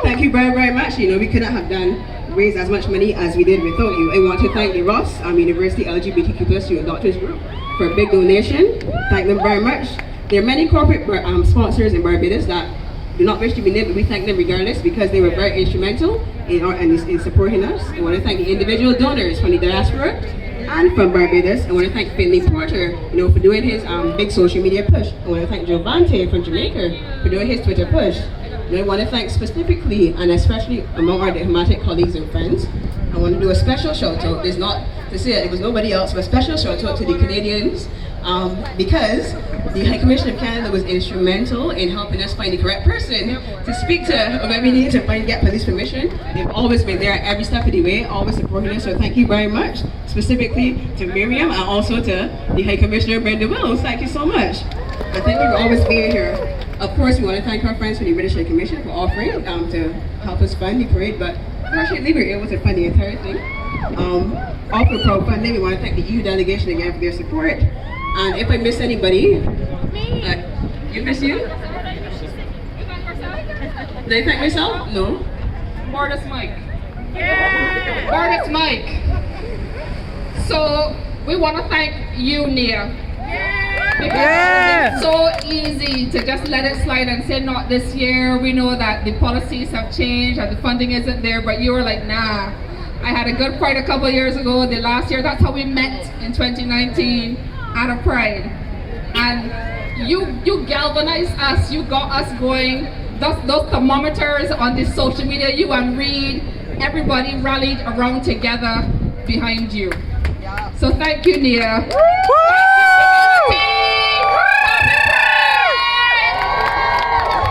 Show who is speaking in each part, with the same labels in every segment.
Speaker 1: Thank you very, very much. You know, we couldn't have raised as much money as we did without you. I want to thank the Ross University LGBTQ plus student doctors group for a big donation. Thank them very much. There are many corporate sponsors in Barbados that do not wish to be named, but we thank them regardless because they were very instrumental in supporting us. I want to thank the individual donors from the diaspora and from Barbados. I want to thank Finley Porter, you know, for doing his big social media push. I want to thank Jovante from Jamaica for doing his Twitter push. And I want to thank specifically and especially among our diplomatic colleagues and friends. I want to do a special shout out. There's not to say it was nobody else, but a special shout out to the Canadians because the High Commissioner of Canada was instrumental in helping us find the correct person to speak to when we need to get police permission. They've always been there every step of the way, always supporting us. So thank you very much, specifically to Miriam and also to the High Commissioner Brenda Wills. Thank you so much. I think we've always been here. Of course, we want to thank our friends from the British High Commission for offering to help us fund the parade, but fortunately we were able to fund the entire thing. Also crowdfunding, we want to thank the EU delegation again for their support. And if I miss anybody, you miss you? Did I thank myself? No.
Speaker 2: Barbados Mike. Yeah. Barbados Mike. So we want to thank you, Nia. Because it's so easy to just let it slide and say not this year. We know that the policies have changed and the funding isn't there, but you were like, nah. I had a good Pride a couple of years ago, the last year, that's how we met in 2019 at a Pride. And you galvanized us, you got us going. Those thermometers on the social media, you and Reed, everybody rallied around together behind you. So thank you, Nia.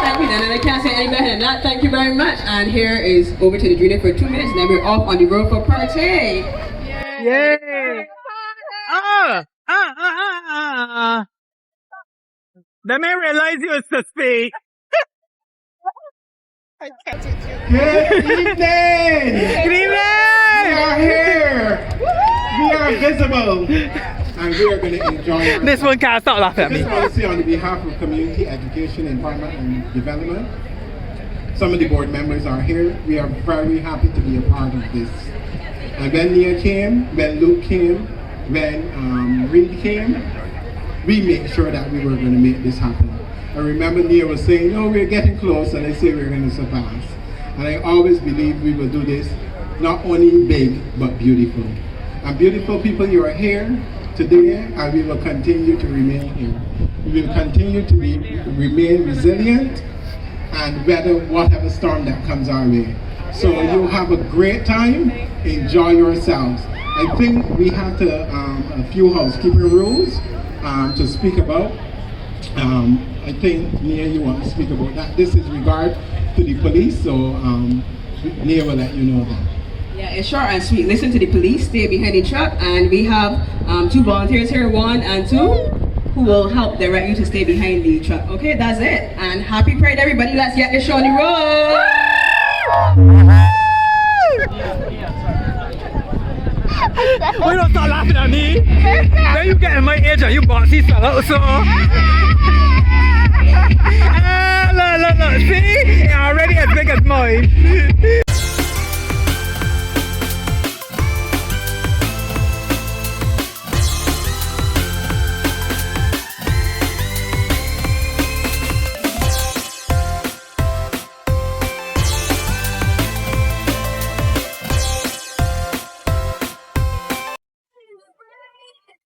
Speaker 1: Thank you, and I can't say any better than that. Thank you very much. And here is over to the junior for 2 minutes, and then we're off on the road for party.
Speaker 3: Yay! They may realize you was to speak.
Speaker 4: Good evening!
Speaker 3: Good evening!
Speaker 4: We are here! We are visible! And we are going to enjoy ourselves.
Speaker 3: This one can't stop laughing at
Speaker 4: I
Speaker 3: me.
Speaker 4: just want to say on behalf of community education, environment and development, some of the board members are here. We are very happy to be a part of this. And when Nia came, when Luke came, when Reed came, we made sure that we were going to make this happen. I remember Nia was saying, oh, we're getting close, and I say we're going to surpass. And I always believe we will do this, not only big, but beautiful. And beautiful people, you are here today, and we will continue to remain here. We will continue to remain resilient and weather whatever storm that comes our way. So you have a great time, enjoy yourselves. I think we have a few housekeeping rules to speak about. I think Nia, you want to speak about that. This is regard to the police, so Nia will let you know that.
Speaker 1: Yeah, it's short and sweet. Listen to the police, stay behind the truck, and we have 2 volunteers here, 1 and 2, who will help direct you to stay behind the truck. Okay, that's it. And happy Pride, everybody. Let's get this show on the road.
Speaker 3: Why don't start laughing at me? When you get in my age and you boxy fella, so. Look, see? You're already as big as mine.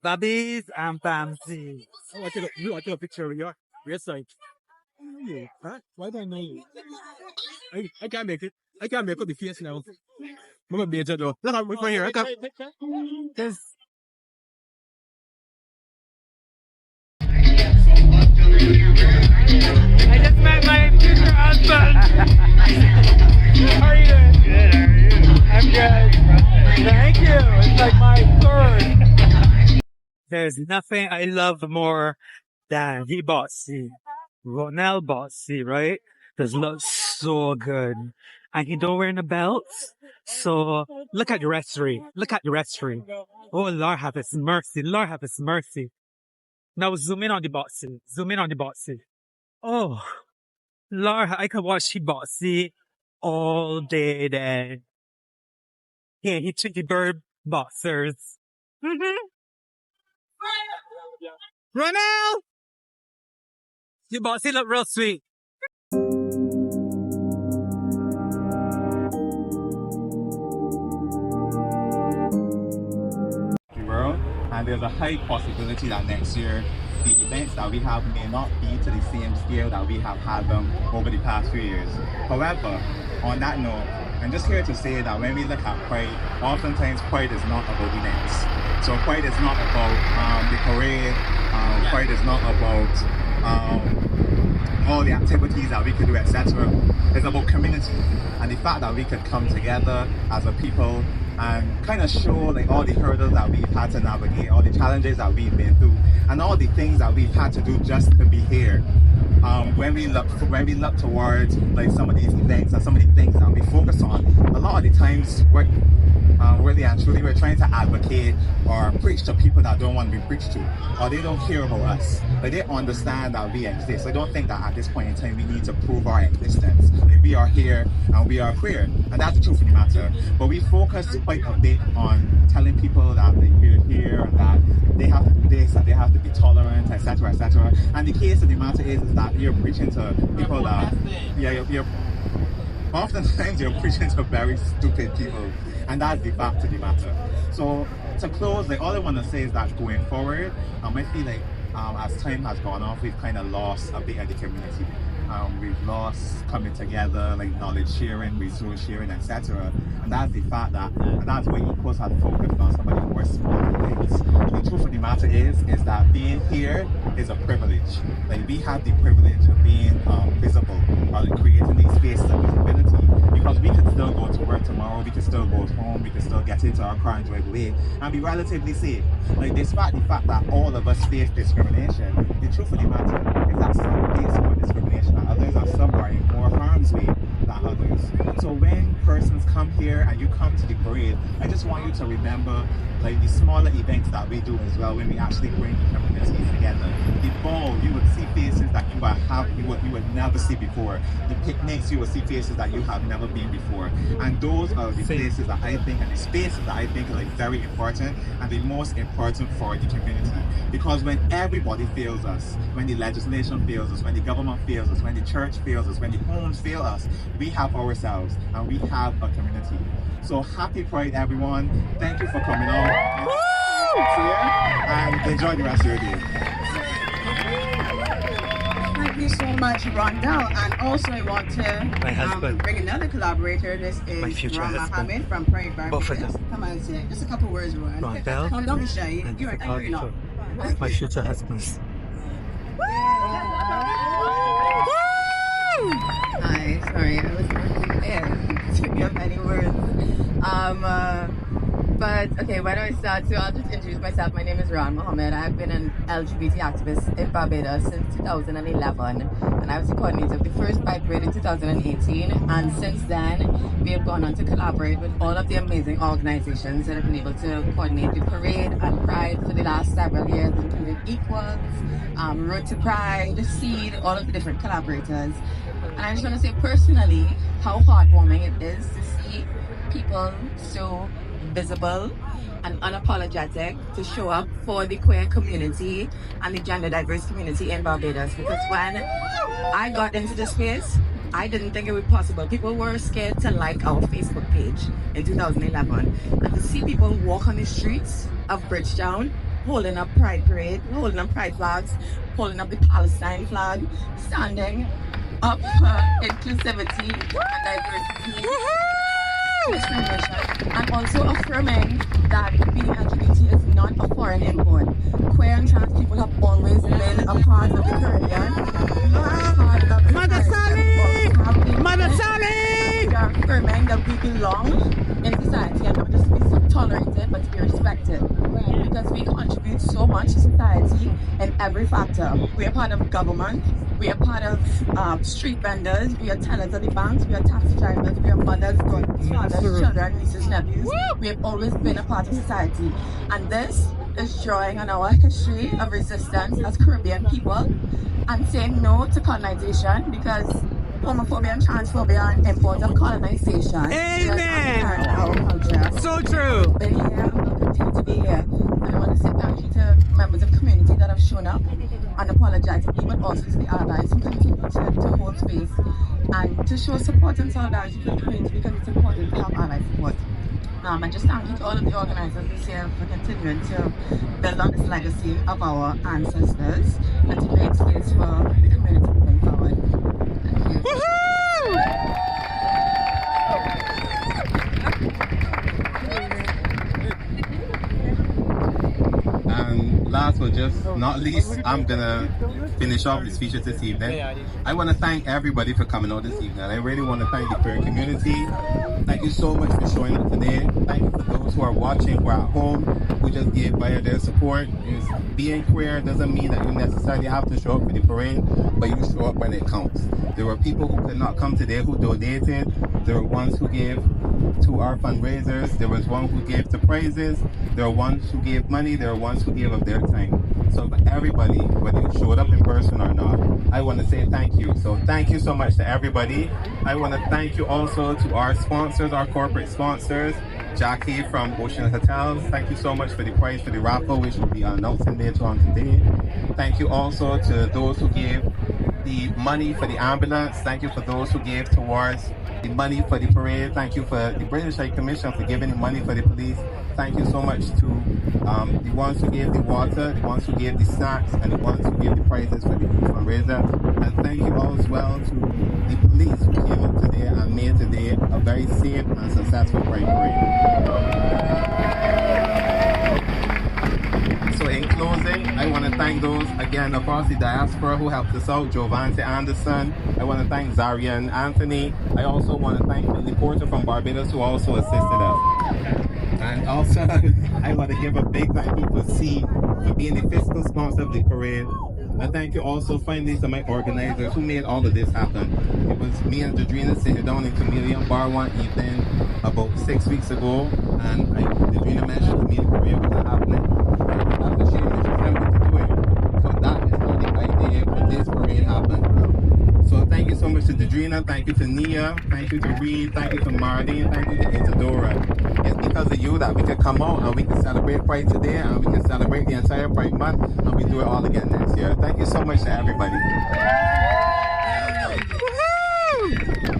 Speaker 3: Babbies and Bamsies. Oh, I took a picture of your side. Huh? Why do I know you? I can't make it. I can't make up the face now. Mama be though. Look, I'm right here. I can't. There's... I just met my future husband. How are you doing? Good, how are you? I'm good. Thank you. It's like my third. There's nothing I love more than he bossy. Ronald bossy, right? This looks so good. and he don't wearing a belt. So look at your referee. Look at your referee. Oh, Lord have his mercy. Lord have his mercy. Now zoom in on the boxing. Zoom in on the boxing. Oh, Lord, I could watch the boxing all day then. Yeah, he took the bird boxers. Ronald! Your boxing look real sweet.
Speaker 5: World, and there's a high possibility that next year the events that we have may not be to the same scale that we have had them over the past few years. However, on that note, I'm just here to say that when we look at Pride, oftentimes Pride is not about events. So Pride is not about the parade, Pride is not about all the activities that we could do, etc. It's about community and the fact that we could come together as a people and kind of show like all the hurdles that we've had to navigate, all the challenges that we've been through, and all the things that we've had to do just to be here. When we look towards like some of these events and some of the things that we focus on, a lot of the times we're really and truly we're trying to advocate or preach to people that don't want to be preached to, or they don't care about us. Like, they understand that we exist. I don't think that at this point in time we need to prove our existence. Like, we are here and we are queer, and that's the truth of the matter. But we focus quite a bit on telling people that we're here and that they have to do this and they have to be tolerant, etc., etc. And the case of the matter is that you're preaching to people that you're oftentimes you're preaching to very stupid people, and that's the fact of the matter. So to close, like, all I want to say is that going forward, I feel like as time has gone on, we've kind of lost a bit of the community. We've lost coming together, like knowledge sharing, resource sharing, etc. And that's the fact that, and that's why Equals has focused on some of the more small things. The truth of the matter is that being here is a privilege. Like, we have the privilege of being visible, or like creating these spaces of visibility, because we can still go to work tomorrow, we can still go home, we can still get into our car and drive away and be relatively safe. Like, despite the fact that all of us face discrimination, the truth of the matter is that some face more discrimination than others, and some are in more harm's way than others. So when persons come here and you come to the parade, I just want you to remember like the smaller events that we do as well, when we actually bring the communities together. The ball, you would see faces that you would never see before. The picnics, you will see faces that you have never been before. And those are the places that I think, and the spaces that I think are like very important and the most important for the community. Because when everybody fails us, when the legislation fails us, when the government fails us, when the church fails us, when the homes fail us, we have ourselves and we have a community. So happy Pride, everyone. Thank you for coming on. And enjoy the rest of your day.
Speaker 1: Thank you so much, Rondell. And also I want to bring another collaborator. This is Ron Mohammed from Pride Barbados. Come on, say just a couple words, Ron.
Speaker 3: Rondell.
Speaker 1: Don't be shy. You're not.
Speaker 3: My future husband.
Speaker 6: Hi, sorry, I was not prepared to give any words. But okay, where do I start? So I'll just introduce myself. My name is Ron Mohammed. I've been an LGBT activist in Barbados since 2011, and I was the coordinator of the first Pride Parade in 2018. And since then, we have gone on to collaborate with all of the amazing organizations that have been able to coordinate the parade and Pride for the last several years, including Equals, Road to Pride, Seed, all of the different collaborators. And I just want to say personally how heartwarming it is to see people so visible and unapologetic to show up for the queer community and the gender diverse community in Barbados. Because when I got into this space, I didn't think it was possible. People were scared to like our Facebook page in 2011. And to see people walk on the streets of Bridgetown holding up Pride Parade, holding up Pride flags, holding up the Palestine flag, standing up for inclusivity and diversity, discrimination, and also affirming that being LGBT is not a foreign import. Queer and trans people have always been a part of the Caribbean.
Speaker 3: Mother Sally! Mother Sally!
Speaker 6: We are affirming that we belong in society and not just be tolerated but to be respected. because we contribute so much to society in every factor. We are part of government, we are part of street vendors, we are tellers at the banks, we are taxi drivers, we are mothers, fathers, children, nieces, nephews. We have always been a part of society, and this is drawing on our history of resistance as Caribbean people and saying no to colonization, because homophobia and transphobia and import of colonization.
Speaker 3: Amen.
Speaker 6: Our culture.
Speaker 3: So true.
Speaker 6: Been here and will continue to be here. And I want to say thank you to members of the community that have shown up and apologize to me, but also to the allies who continue to hold space and to show support and solidarity for the community, because it's important to have ally support. And just thank you to all of the organizers this year for continuing to build on this legacy of our ancestors and to create space for the community moving forward. Thank you.
Speaker 5: And last but just not least, I'm gonna finish off this feature this evening. I want to thank everybody for coming out this evening. I really want to thank the queer community. Thank you so much for showing up today. Thank you for those who are watching, who are at home, who just gave via their support. Being queer doesn't mean that you necessarily have to show up for the parade, but you show up when it counts. There were people who could not come today who donated. There were ones who gave to our fundraisers. There was one who gave to prizes. There were ones who gave money. There were ones who gave of their time. So for everybody, whether you showed up in person or not, I want to say thank you. So thank you so much to everybody. I want to thank you also to our sponsors, our corporate sponsors. Jackie from Ocean Hotels, thank you so much for the prize for the raffle, which will be announcing later on today. Thank you also to those who gave the money for the ambulance. Thank you for those who gave towards the money for the parade. Thank you for the British High Commission for giving the money for the police. Thank you so much to the ones who gave the water, the ones who gave the snacks, and the ones who gave the prizes for the fundraiser. And thank you all as well to the police who came up today and made today a very safe and successful Pride Parade. So in closing, I want to thank those again across the diaspora who helped us out. Jovante Anderson. I want to thank Zarian Anthony. I also want to thank the reporter from Barbados who also assisted us. And also, I want to give a big thank you to C for being the fiscal sponsor of the parade. And thank you also finally to my organizers who made all of this happen. It was me and Jadrina sitting down in Chameleon Bar one evening about 6 weeks ago, and Jadrina mentioned to me the parade was happening. And I was ashamed that she said what to do it. So that is how the idea for this parade happened. So thank you so much to Jadrina, thank you to Nia, thank you to Reed, thank you to Marlene, thank you to Isadora. It's because of you that we can come out and we can celebrate Pride today, and we can celebrate the entire Pride month, and we do it all again next year. Thank you so much to everybody.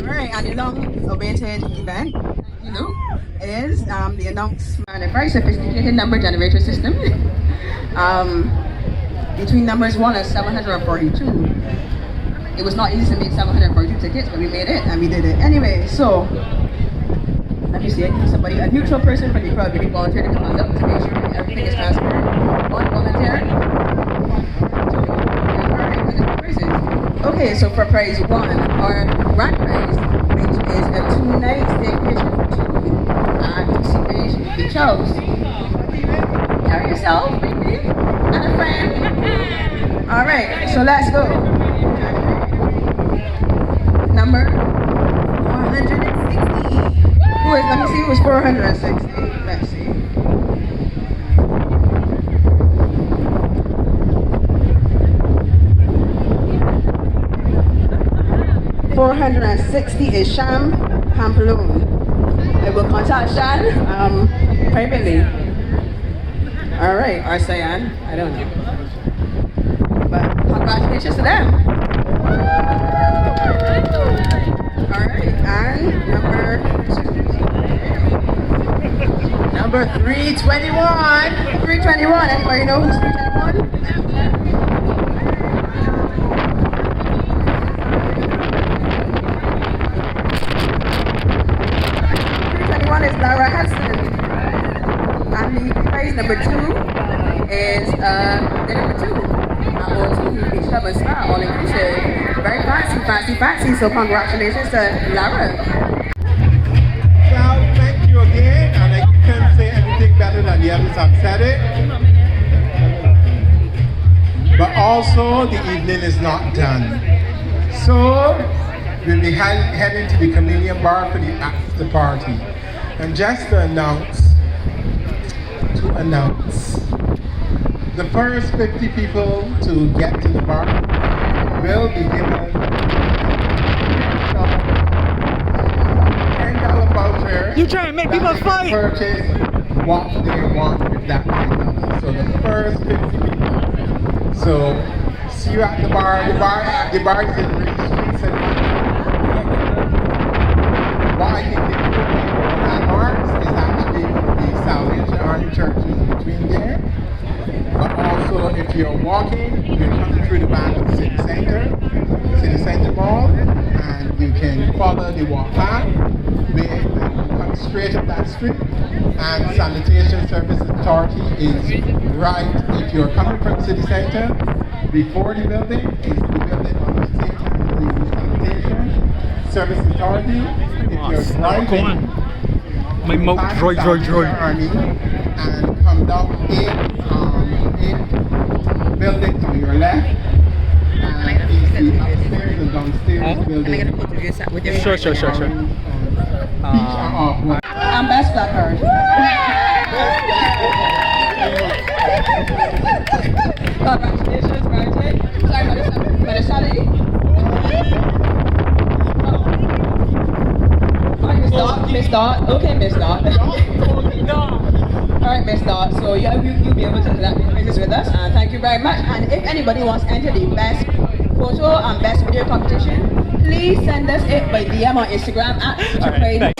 Speaker 1: Alright, and the long-awaited event, it is the announcement, a very sophisticated number generator system. Between numbers 1 and 742. It was not easy to make 742 tickets, but we made it, and we did it. Anyway, so, let me see, somebody, a neutral person from the crowd, maybe volunteer to come on up to make sure that everything is transparent. One volunteer. Alright, prizes. Okay, so for prize 1, our grand prize, which is a 2-night staycation for 2 at Sea Beach House. Carry yourself, baby, and a friend. Alright, so let's go. Number 460. Let me see who was 460. Let's see. $460 is Sham Pamplona. I will contact Shan privately. Alright, or Cyan, I don't know. But congratulations to them. Alright, and number 321. 321, anybody know who's 321? 321 is Lara Hudson. And the prize number 2 is the number 2. Beach Club and Spa, all inclusive. Very fancy. So congratulations to Lara.
Speaker 4: Well, thank you again, and I can't say anything better than the others have said it. know the evening is not done. So we'll be heading to the Colonial Bar for the after party. And just to announce, the first 50 people to get to the bar will be given $10 voucher.
Speaker 3: You trying to make people fight?
Speaker 4: Purchase what they want with that $10. So the first 50 people. So see you at the bar. The bar is in Green Street. What I think the landmarks is actually the Salvation Army churches between there. But also, if you're walking, you're coming through the back of the City Center Mall, and you can follow the walk path, come straight up that street, and Sanitation Service Authority is right. If you're coming from City Center, before the building is the building on the same time as the Sanitation Service Authority. If you're driving,
Speaker 3: my mouth dry.
Speaker 4: Army, and come down eight buildings on your left, and it's the upstairs and downstairs building.
Speaker 3: Sure.
Speaker 1: I'm best placard. Congratulations, graduate. Sorry, Madisali. Miss Dot. Okay, Miss Dot. Alright, Miss Dot. So you'll be able to do that quizzes with us. And thank you very much. And if anybody wants to enter the best photo and best video competition, please send us it by DM on Instagram at Future Pride.